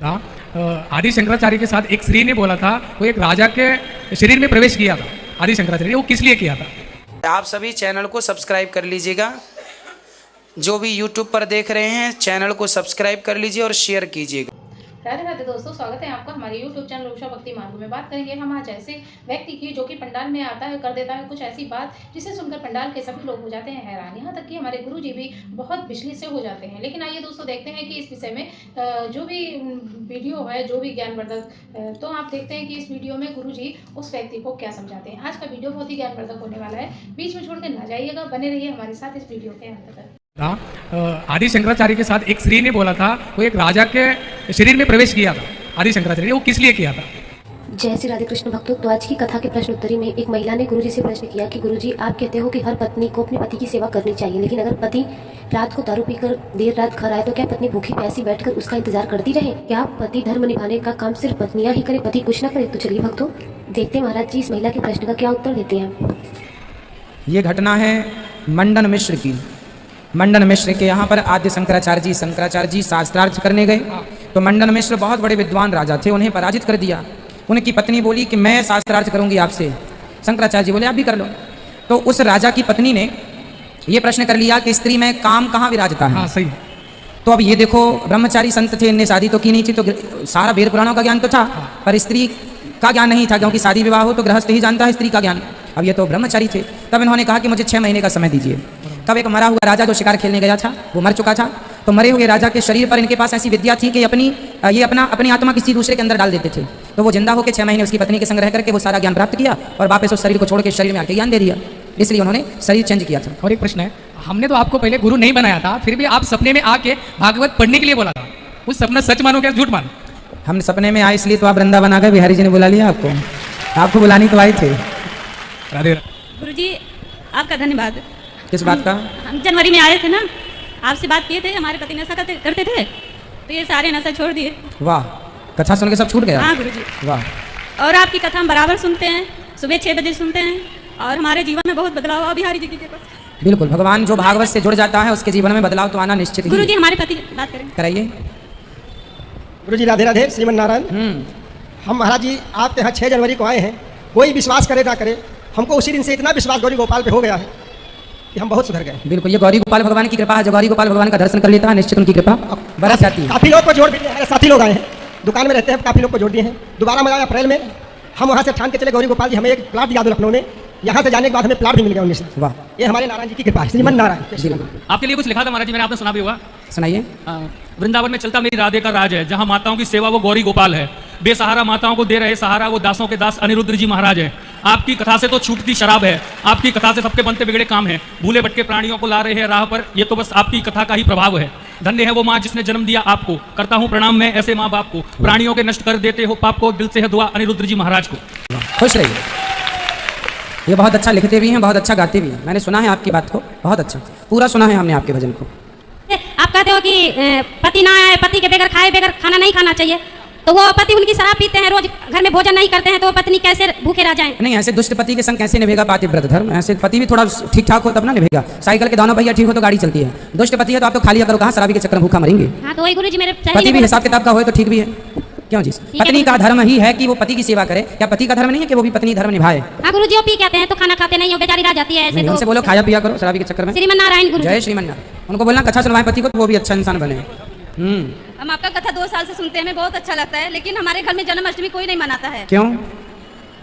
था। आदि शंकराचार्य के साथ एक स्त्री ने बोला था वो एक राजा के शरीर में प्रवेश किया था। आदि शंकराचार्य वो किस लिए किया था? आप सभी चैनल को सब्सक्राइब कर लीजिएगा। जो भी यूट्यूब पर देख रहे हैं चैनल को सब्सक्राइब कर लीजिए और शेयर कीजिएगा। राधे राधे दोस्तों, स्वागत है आपका हमारे YouTube चैनल उषा भक्ति मार्ग में। बात करेंगे हम आज ऐसे व्यक्ति की जो कि पंडाल में आता है, कर देता है कुछ ऐसी बात जिसे सुनकर पंडाल के सभी लोग हो जाते हैं हैरान। यहाँ तक कि हमारे गुरुजी भी बहुत बिजली से हो जाते हैं। लेकिन आइए दोस्तों देखते हैं कि इस विषय में जो भी वीडियो है, जो भी ज्ञानवर्धक, तो आप देखते हैं कि इस वीडियो में गुरुजी उस व्यक्ति को क्या समझाते हैं। आज का वीडियो बहुत ही ज्ञानवर्धक होने वाला है, बीच में छोड़ कर ना जाइएगा, बने रहिए हमारे साथ इस वीडियो के अंत तक। आदि शंकराचार्य के साथ एक स्त्री ने बोला था वो एक राजा के शरीर में प्रवेश किया था। आदि शंकराचार्य वो किस लिए किया था? जय श्री राधे कृष्ण भक्तों। तो आज की कथा के प्रश्न उत्तरी में एक महिला ने गुरुजी से प्रश्न किया कि गुरुजी, आप कहते हो कि हर पत्नी को अपने पति की सेवा करनी चाहिए, लेकिन अगर पति रात को दारू पीकर देर रात घर आए तो क्या पत्नी भूखी प्यासी बैठकर उसका इंतजार करती रहे? क्या पति धर्म निभाने का काम सिर्फ पत्नियां ही करे, पति कुछ ना करे? तो चलिए भक्तों देखते हैं महाराज जी इस महिला के प्रश्न का क्या उत्तर देते हैं। ये घटना है मंडन मिश्र की। मंडन मिश्र के यहाँ पर आद्य शंकराचार्य जी शास्त्रार्थ करने गए तो मंडन मिश्र बहुत बड़े विद्वान राजा थे, उन्हें पराजित कर दिया। उनकी पत्नी बोली कि मैं शास्त्रार्थ करूंगी आपसे। शंकराचार्य जी बोले आप भी कर लो। तो उस राजा की पत्नी ने ये प्रश्न कर लिया कि स्त्री में काम कहाँ विराजता है। हाँ सही। तो अब ये देखो, ब्रह्मचारी संत थे, इनने शादी तो की नहीं थी, तो सारा वेद पुराणों का ज्ञान तो था, पर स्त्री का ज्ञान नहीं था, क्योंकि शादी विवाह हो तो गृहस्थ ही जानता है स्त्री का ज्ञान। अब ये तो ब्रह्मचारी थे। तब इन्होंने कहा कि मुझे 6 महीने का समय दीजिए। तब एक मरा हुआ राजा जो शिकार खेलने गया था वो मर चुका था, तो मरे हुए राजा के शरीर पर इनके पास ऐसी विद्या थी कि अपनी आत्मा किसी दूसरे के अंदर डाल देते थे। तो वो जिंदा होकर 6 महीने उसकी पत्नी के संग रह करके वो सारा ज्ञान प्राप्त किया और वापस उस शरीर को छोड़ के शरीर में आके ज्ञान दे दिया। इसलिए उन्होंने शरीर चेंज किया था। और एक प्रश्न है, हमने तो आपको पहले गुरु नहीं बनाया था, फिर भी आप सपने में आके भागवत पढ़ने के लिए बोला था। उस सपना सच मानो क्या झूठ मानो? हम सपने में आए इसलिए तो आप वृंदावन आ गए, बिहारी जी ने बुला लिया आपको बुलाने तो आए थे। राधे गुरुजी आपका धन्यवाद। किस बात का? हम जनवरी में आए थे ना, आपसे बात किए थे, हमारे पति नशा करते थे तो ये सारे नशा छोड़ दिए। वाह, कथा सुन के सब छूट गया। हाँ गुरुजी, वाह। और आपकी कथा हम बराबर सुनते हैं, सुबह 6 बजे सुनते हैं और हमारे जीवन में बहुत बदलाव हुआ बिहारी जी की कृपा से। बिल्कुल, भगवान जो भागवत से जुड़ जाता है उसके जीवन में बदलाव तो आना निश्चित ही। गुरुजी हमारे पति बात करें। कराइए। गुरुजी राधे राधे, श्रीमन नारायण। हम महाराज जी आपके यहाँ 6 जनवरी को आए हैं। कोई विश्वास करे ना करे, हमको उसी दिन से इतना विश्वास गौरी गोपाल पे हो गया है कि हम बहुत सुधर गए। बिल्कुल, ये गौरी गोपाल भगवान की कृपा है। जो गौरी गोपाल भगवान का दर्शन कर लेता है निश्चित उनकी कृपा बरस जाती है। काफी लोग को जोड़ दिए, हमारे साथी लोग आए हैं, दुकान में रहते हैं, काफी लोग को जोड़ दिए हैं। दोबारा मैं आया अप्रैल में, हम वहाँ से ठान के चले गौरी गोपाल जी हमें एक प्लाट दिया दो लखनऊ में। यहाँ से जाने के बाद हमें प्लाट भी मिल गया उनमें से। वाह, ये हमारे नारायण जी की कृपा है, श्रीमन नारायण। आपके लिए कुछ लिखा था महाराज जी, मैंने आपने सुना भी होगा। सुनाइए। वृंदावन में चलता मेरी राधे का राज है, जहाँ माताओं की सेवा वो गौरी गोपाल है। बेसहारा माताओं को दे रहे सहारा वो दासों के दास अनिरुद्ध जी महाराज है। आपकी कथा से तो छूटती शराब है, आपकी कथा से सबके बनते बिगड़े काम है, भूले भटके प्राणियों को ला रहे हैं राह पर। ये तो बस आपकी कथा का ही प्रभाव है। धन्य है वो माँ जिसने जन्म दिया आपको, करता हूँ प्रणाम मैं ऐसे माँ बाप को। प्राणियों के नष्ट कर देते हो पाप को, दिल से है दुआ अनिरुद्ध जी महाराज को। खुश रहिए। ये बहुत अच्छा लिखते भी हैं, बहुत अच्छा गाते भी हैं। मैंने सुना है आपकी बात को, बहुत अच्छा पूरा सुना है हमने आपके भजन को। आप कहते हो कि पति ना आए, पति के बगैर खाए बगैर खाना नहीं खाना चाहिए, तो वो पति उनकी शराब पीते हैं, रोज घर में भोजन नहीं करते हैं, तो पत्नी कैसे भूखे रह जाएं? नहीं, ऐसे दुष्ट पति के संग कैसे निभेगा पातिव्रत धर्म? ऐसे पति भी थोड़ा ठीक ठाक हो तब ना निभेगा। साइकिल के दोनों भैया ठीक हो तो गाड़ी चलती है। दुष्ट पति है तो आप तो खाली करो, कहाँ शराबी के चक्कर में भूखा मरेंगे। हाँ तो वही गुरुजी मेरे पति भी हिसाब किताब का हो तो ठीक भी है। क्यों जी? पत्नी का धर्म ही है कि वो पति की सेवा करे। क्या पति का धर्म नहीं है कि वो भी पत्नी धर्म निभाए? हाँ गुरुजी, वो पी कहते हैं तो खाना खाते नहीं हो, बेचारी रह जाती है ऐसे। तो उनसे बोलो खाया पिया करो शराबी के चक्कर में। श्रीमन नारायण गुरुजी। जय श्रीमन नारायण। उनको बोलना कथा सुनवाए पति को, तो वो भी अच्छा इंसान बने। हम आपका कथा 2 साल से सुनते हैं, हमें बहुत अच्छा लगता है, लेकिन हमारे घर में जन्माष्टमी कोई नहीं मनाता है। क्यों?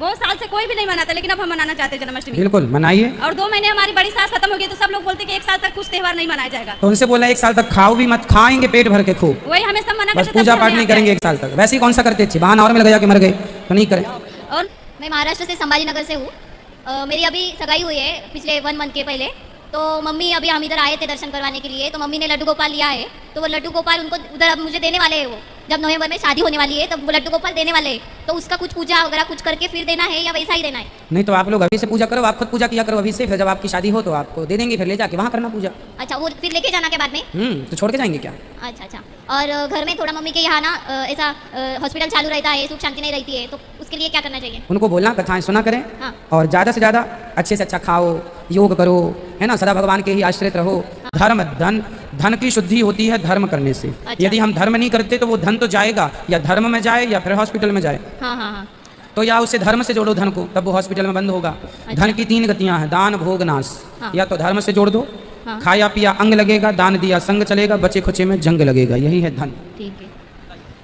2 साल से कोई भी नहीं मनाता, लेकिन अब हम मनाना चाहते हैं जन्माष्टमी। बिल्कुल मनाइए। और 2 महीने हमारी बड़ी सास खत्म हो गई तो सब लोग बोलते हैं कि 1 साल तक कुछ त्योहार नहीं मनाया जाएगा। तो उनसे बोलना 1 साल तक खाओ भी मत, खाएंगे पेट भर के खूब। वही हमें सब मना बस करते, पूजा पाठ नहीं करेंगे 1 साल तक। वैसे ही कौन सा करते थे, बहाना और मिल गया कि मर गए तो नहीं करें। और मैं महाराष्ट्र से संभाजी नगर से हूँ। मेरी अभी सगाई हुई है पिछले 1 मंथ के पहले। तो मम्मी अभी हम इधर आए थे दर्शन करवाने के लिए, तो मम्मी ने लड्डू गोपाल लिया है, तो वो लड्डू गोपाल उनको उधर अब मुझे देने वाले हैं। वो जब नवंबर में शादी होने वाली है तब वो लड्डू गोपाल देने वाले हैं, तो उसका कुछ पूजा वगैरह कुछ करके फिर देना है या वैसा ही देना है? नहीं तो आप लोग अभी से पूजा करो, आप खुद पूजा किया करो अभी से, फिर जब आपकी शादी हो तो आपको दे देंगे, फिर ले जाके वहाँ करना पूजा। अच्छा, वो फिर लेके जाना के बाद में? तो छोड़ के जाएंगे क्या? अच्छा अच्छा। और घर में थोड़ा मम्मी के यहाँ ना ऐसा हॉस्पिटल चालू रहता है, सुख शांति नहीं रहती है, तो उसके लिए क्या करना चाहिए? उनको बोलना कथाएं सुना करें। हाँ। और ज़्यादा से ज़्यादा अच्छे से अच्छा खाओ, योग करो, है ना, सदा भगवान के ही आश्रित रहो। धर्म धन धन की शुद्धि होती है धर्म करने से। अच्छा। यदि हम धर्म नहीं करते तो वो धन तो जाएगा, या धर्म में जाए या फिर हॉस्पिटल में जाए। हाँ हाँ हाँ। तो या उसे धर्म से जोड़ो धन को, तब वो हॉस्पिटल में बंद होगा। अच्छा। धन की 3 गतियां हैं, दान भोग नाश। हाँ। या तो धर्म से जोड़ दो, हाँ। खाया पिया अंग लगेगा, दान दिया संग चलेगा, बचे खुचे में जंग लगेगा, यही है धन। ठीक है,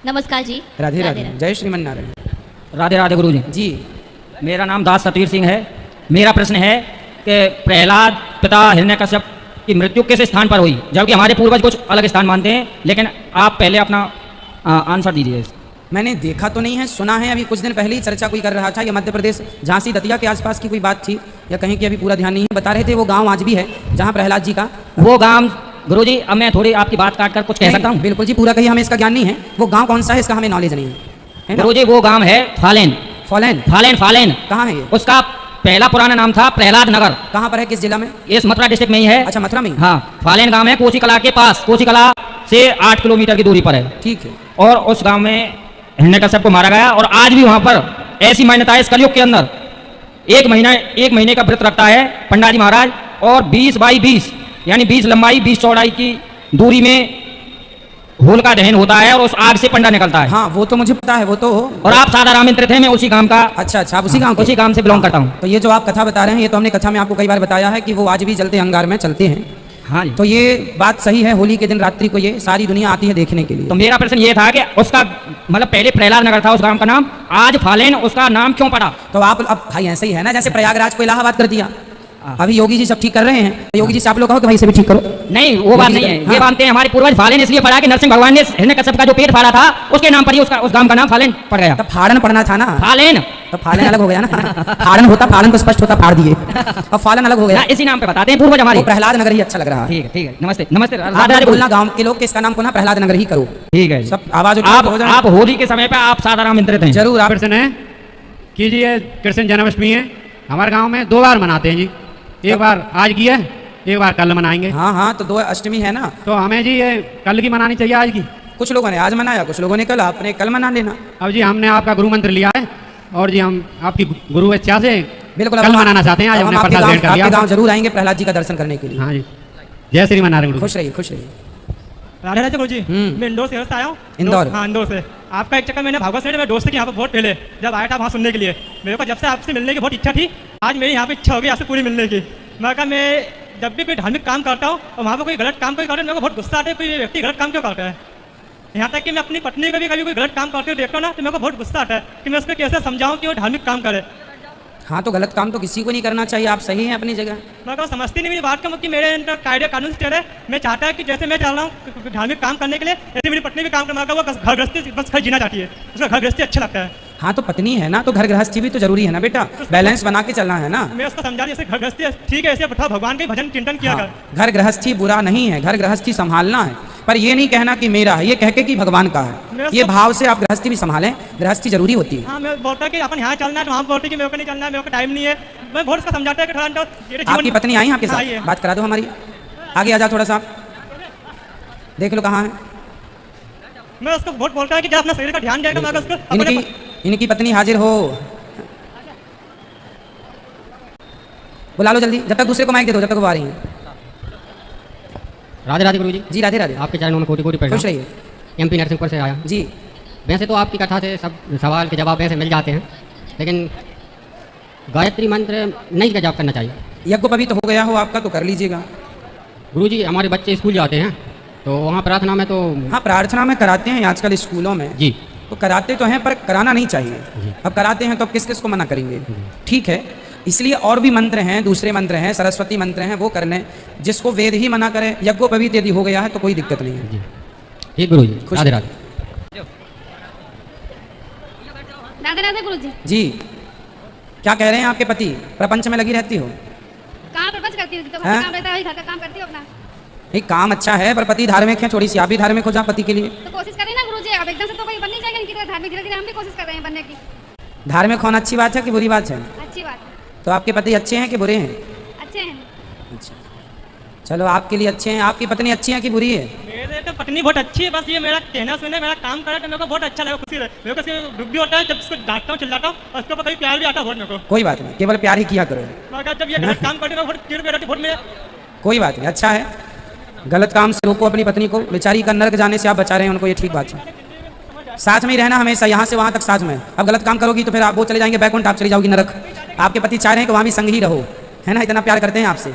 नमस्कार जी। राधे राधे, जय श्रीमन नारायण। राधे राधे गुरु जी। जी मेरा नाम दास सतीर सिंह है। मेरा प्रश्न है कि प्रहलाद पिता हिरण्यकश्यप की मृत्यु किस स्थान पर हुई, जबकि हमारे पूर्वज कुछ अलग स्थान मानते हैं, लेकिन आप पहले अपना आंसर दीजिए। मैंने देखा तो नहीं है, सुना है। अभी कुछ दिन पहले ही चर्चा कोई कर रहा था, ये मध्य प्रदेश झांसी दतिया के आसपास की कोई बात थी या कहीं की, अभी पूरा ध्यान नहीं है। बता रहे थे वो गांव आज भी है जहां प्रहलाद जी का। वो गांव गुरुजी, अब मैं थोड़ी आपकी बात काट कर कुछ कह सकता हूँ? बिल्कुल जी, पूरा कहिए, हमें इसका ज्ञान नहीं है। वो गांव कौन सा है इसका हमें नॉलेज नहीं है। गुरुजी वो गांव है फालेन। फॉलेन? Fallen fallen. कहाँ है ये? उसका पहला पुराना नाम था प्रहलाद नगर। कहाँ पर है, किस जिला में? ये मथुरा डिस्ट्रिक्ट में ही है। अच्छा, मथुरा में ही? हाँ, फालेन गांव है, कोसी कला के पास, कोसी कला से 8 किलोमीटर की दूरी पर है। ठीक है। और उस गांव में हिरण्यकश्यप को मारा गया, और आज भी वहां पर ऐसी मान्यता है इस कलयुग के अंदर 1 महीने का व्रत रखता है पंडा जी महाराज, और 20 बाई 20 यानी 20 लंबाई 20 चौड़ाई की दूरी में होल का दहन होता है, और उस आग से पंडा निकलता है। हाँ वो तो मुझे पता है, वो तो। और आप साधारण आमंत्रित हैं, मैं उसी गांव का। अच्छा अच्छा, आप उसी गांव के? उसी गांव से बिलोंग करता हूँ। तो ये जो आप कथा बता रहे हैं, ये तो हमने कथा में आपको कई बार बताया है कि वो आज भी जलते अंगार में चलते हैं। हाँ जी। तो ये बात सही है, होली के दिन रात्रि को ये सारी दुनिया आती है देखने के लिए। तो मेरा प्रश्न ये था कि उसका मतलब पहले प्रहलाद नगर था उस गांव का नाम, आज फालेन उसका नाम क्यों पड़ा? तो आप अब भाई ऐसे ही है ना, जैसे प्रयागराज को इलाहाबाद कर दिया। अभी योगी जी सब ठीक कर रहे हैं, तो योगी जी से आप लोग कहो कि भाई इसे भी ठीक करो। नहीं, वो बात नहीं है। हाँ। ये मानते हैं हमारे पूर्वज फालेन इसलिए पड़ा कि नरसिंह भगवान ने हिरण्यकश्यप का जो पेट फाड़ा था उसके नाम पर ही उस गांव का नाम फालेन पड़ गया। तब फाड़न पड़ना था ना। फालेन। तो फालन अलग हो गया ना। फाड़न होता, फाड़न तो स्पष्ट होता, फाड़ दिए। अब फालन अलग हो गया। इसी नाम पे बताते हैं पूर्वज हमारे। प्रहलाद नगर ही अच्छा लग रहा है। ठीक है, ठीक है। नमस्ते नमस्ते। आप बोलना गांव के लोग कि इसका नाम पुनः प्रहलाद नगर ही करो। ठीक है, सब आवाज आप होली के समय पे आप साधारण आमंत्रित हैं। जरूर। आप प्रश्न है कीजिए, कृष्ण जन्माष्टमी है हमारे गांव में, 2 बार मनाते हैं जी। एक बार आज की है, एक बार कल मनाएंगे। हाँ हाँ, तो 2 अष्टमी है ना, तो हमें जी ये कल की मनानी चाहिए, आज की। कुछ लोगों ने आज मनाया, कुछ लोगों ने कल, आपने कल मना लेना। अब जी हमने आपका गुरु मंत्र लिया है, और जी हम आपकी गुरु इच्छा से बिल्कुल कल मनाना चाहते हैं। आज हमने प्रसाद भेंट कर दिया। आपके गांव जरूर आएंगे प्रहलाद जी का दर्शन करने के लिए। हाँ जी, जय श्री नारायण गुरु। खुश रहिए, खुश रहिए। राधे राधे गुरु जी। मैं इंदौर से आया हूँ। इंदौर? हाँ, इंदौर से। आपका एक चक्कर मैंने भागवत से मेरे दोस्त के यहाँ पर बहुत पहले जब आया था वहाँ सुनने के लिए, मेरे को जब से आपसे मिलने की बहुत इच्छा थी, आज मेरी यहाँ पे इच्छा हो गई आपसे पूरी मिलने की। मैं कहा मैं जब भी कोई धार्मिक काम करता हूँ और वहाँ पर कोई गलत काम कोई करता है, मेरे को बहुत गुस्सा आता है, कोई व्यक्ति गलत काम क्यों करता है। यहाँ तक कि मैं अपनी पत्नी को भी कभी कोई गलत काम करते हुए देखता हूँ ना, तो मेरे को बहुत गुस्सा आता है कि मैं उसको कैसे समझाऊँ कि वो धार्मिक काम करे। हाँ, तो गलत काम तो किसी को नहीं करना चाहिए, आप सही हैं अपनी जगह। मैं कहा समझती नहीं मेरी बात का, कि मेरे अंदर कायदे कानून से चले। मैं चाहता है कि जैसे मैं चल रहा हूँ धार्मिक काम करने के लिए, ऐसे मेरी पत्नी भी काम करना, वो घर गृहस्थी बस घर जीना चाहती है, उसका घर गृहस्थी अच्छा लगता है। हाँ, तो पत्नी है ना, तो घर गृहस्थी भी तो जरूरी है ना बेटा, बैलेंस बना के चलना है ना। मैं उसको समझा जैसे घर गृहस्थी ठीक है, ऐसे बताओ भगवान के भजन कीर्तन किया कर। घर गृहस्थी बुरा नहीं है, घर गृहस्थी संभालना है, पर ये नहीं कहना कि मेरा है, ये कह के कि भगवान का है। ये भाव से आप गृहस्थी भी संभालें, गृहस्थी जरूरी होती है। हाँ, मैं बोलता कि अपन यहाँ चलना है, तो वहाँ बोलते कि मेरे को नहीं चलना है, मेरे को टाइम नहीं है। मैं बहुत उसका समझाता है कि थोड़ा आपकी पत्नी आई आपके साथ, बात करा दो हमारी। आगे आ जाओ थोड़ा सा, देख लो कहाँ है। मैं उसको बहुत बोलता है कि जब अपना शरीर का ध्यान देगा, मैं उसको इनकी पत्नी हाजिर हो, बुला लो जल्दी, जब तक दूसरे को माइक दे दो, जब तक वो आ रही हैं। राधे राधे गुरु जी। जी राधे राधे। आपके चरणों में कोटि कोटि प्रणाम। खुश रहिए। MP नरसिंहपुर से आया जी। वैसे तो आपकी कथा से सब सवाल के जवाब ऐसे मिल जाते हैं, लेकिन गायत्री मंत्र नहीं का जाप करना चाहिए। यज्ञोपवीत हो गया हो आपका तो कर लीजिएगा। गुरु जी, हमारे बच्चे स्कूल जाते हैं, तो वहाँ प्रार्थना में तो। हाँ, प्रार्थना में कराते हैं आजकल स्कूलों में जी, तो कराते तो हैं, पर कराना नहीं चाहिए। अब कराते हैं तो अब किस किस को मना करेंगे। ठीक है, इसलिए और भी मंत्र हैं, दूसरे मंत्र हैं, सरस्वती मंत्र हैं, वो कर लें। जिसको वेद ही मना करे, यज्ञोपवीत यदि हो गया है तो कोई दिक्कत नहीं है। ठीक गुरु जी, राधे राधे। राधे राधे गुरु जी। जी, क्या कह रहे हैं आपके पति? प्रपंच में लगी रहती हो? कहाँ प्रपंच करती हो? तो काम रहता है, वही घर का काम करती हो अपना। नहीं, काम अच्छा है, पर पति धार्मिक है, थोड़ी सी आप भी धार्मिक हो जाओ पति के लिए। तो कोशिश करें ना गुरु जी, अब एकदम से तो कोई बन नहीं जाएगा इनकी तरह धार्मिक, धीरे धीरे हम भी कोशिश कर रहे हैं बनने की। धार्मिक होना अच्छी बात है कि बुरी बात है? अच्छी बात है। तो आपके पति अच्छे हैं कि बुरे हैं? अच्छे हैं। अच्छा, चलो आपके लिए अच्छे हैं। आपकी पत्नी अच्छी है कि बुरी है? मेरे तो पत्नी बहुत अच्छी है, बस ये मेरा कहना सुने, मेरा काम करे तो मेरे को बहुत अच्छा लगा, खुशी रहे। मेरे को उसके दुख भी होता है जब उसको डांटता हूँ, चिल्लाता हूँ, और उसके ऊपर कभी प्यार भी आता है बहुत मेरे को। कोई बात नहीं, केवल प्यार ही किया करो। मैं जब ये गलत काम करते हैं बहुत चिड़ बैठा बहुत मेरे। कोई बात नहीं, अच्छा है। गलत काम से रोको अपनी पत्नी को, बेचारी का नरक जाने से आप बचा रहे हैं उनको, ये ठीक बात है। साथ में ही रहना हमेशा, यहाँ से वहाँ तक साथ में। अब गलत काम करोगी तो फिर आप वो चले जाएंगे बैकुंठ, आप चली जाओगी नरक। आपके पति चाह रहे हैं कि वहाँ भी संग ही रहो, है ना, इतना प्यार करते हैं आपसे।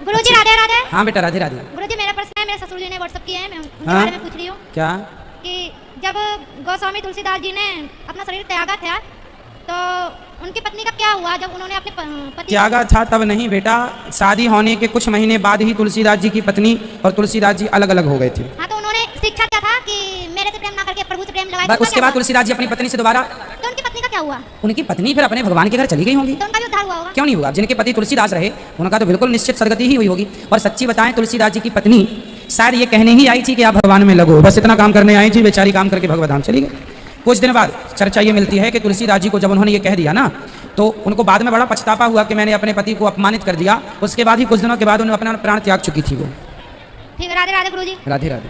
गुरुजी राधे राधे। हाँ बेटा राधे राधे। गुरुजी मेरा प्रश्न है, मेरे ससुर जी ने व्हाट्सएप किया है, मैं उनके हाँ? बारे में पूछ रही हूँ क्या? कि जब गोस्वामी तुलसीदास जी ने अपना शरीर त्यागा था तो उनकी पत्नी का क्या हुआ जब उन्होंने अपने पति त्यागा था तब नहीं बेटा, शादी होने के कुछ महीने बाद ही तुलसीदास जी की पत्नी और तुलसीदास जी अलग अलग हो गए थे। हाँ, तो उन्होंने शिक्षा क्या था कि मेरे से प्रेम ना करके प्रभु से प्रेम लगाए, तो उसके बाद तुलसीदास जी अपनी पत्नी से दोबारा, तो उनकी पत्नी का क्या हुआ? उनकी पत्नी फिर अपने भगवान के घर चली गई होंगी। तो उनका भी उद्धार हुआ होगा? क्यों नहीं हुआ? जिनके पति तुलसीदास रहे उनका तो बिल्कुल निश्चित सदगति ही हुई होगी। और सच्ची बताएं, तुलसीदास जी की पत्नी शायद ये कहने ही आई थी कि आप भगवान में लगो, बस इतना काम करने आई थी, बेचारी काम करके भगवत धाम चली गई। कुछ दिन बाद चर्चा ये मिलती है कि तुलसीदास जी को जब उन्होंने ये कह दिया ना, तो उनको बाद में बड़ा पछतावा हुआ कि मैंने अपने पति को अपमानित कर दिया। उसके बाद ही कुछ दिनों के बाद उन्हें अपना प्राण त्याग चुकी थी वो। ठीक, राधे राधे गुरुजी। राधे राधे।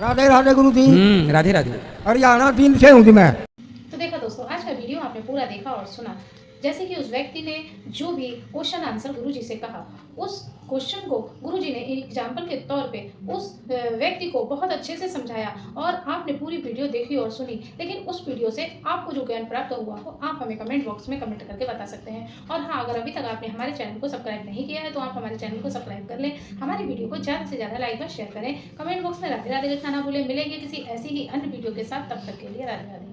राधे राधे गुरु जी। राधे राधे। हरियाणा दिन से हूँ मैं। तो देखा दोस्तों, आज का वीडियो आपने पूरा देखा और सुना। जैसे कि उस व्यक्ति ने जो भी क्वेश्चन आंसर गुरुजी से कहा, उस क्वेश्चन को गुरुजी ने एग्जाम्पल के तौर पे उस व्यक्ति को बहुत अच्छे से समझाया और आपने पूरी वीडियो देखी और सुनी। लेकिन उस वीडियो से आपको जो ज्ञान प्राप्त हुआ वो आप हमें कमेंट बॉक्स में कमेंट करके बता सकते हैं। और हाँ, अगर अभी तक आपने हमारे चैनल को सब्सक्राइब नहीं किया है तो आप हमारे चैनल को सब्सक्राइब कर लें, हमारी वीडियो को ज़्यादा से ज़्यादा लाइक और शेयर करें। कमेंट बॉक्स में राधे राधे लिखना ना भूलें। मिलेंगे किसी ऐसी ही अन्य वीडियो के साथ, तब तक के लिए राधे राधे।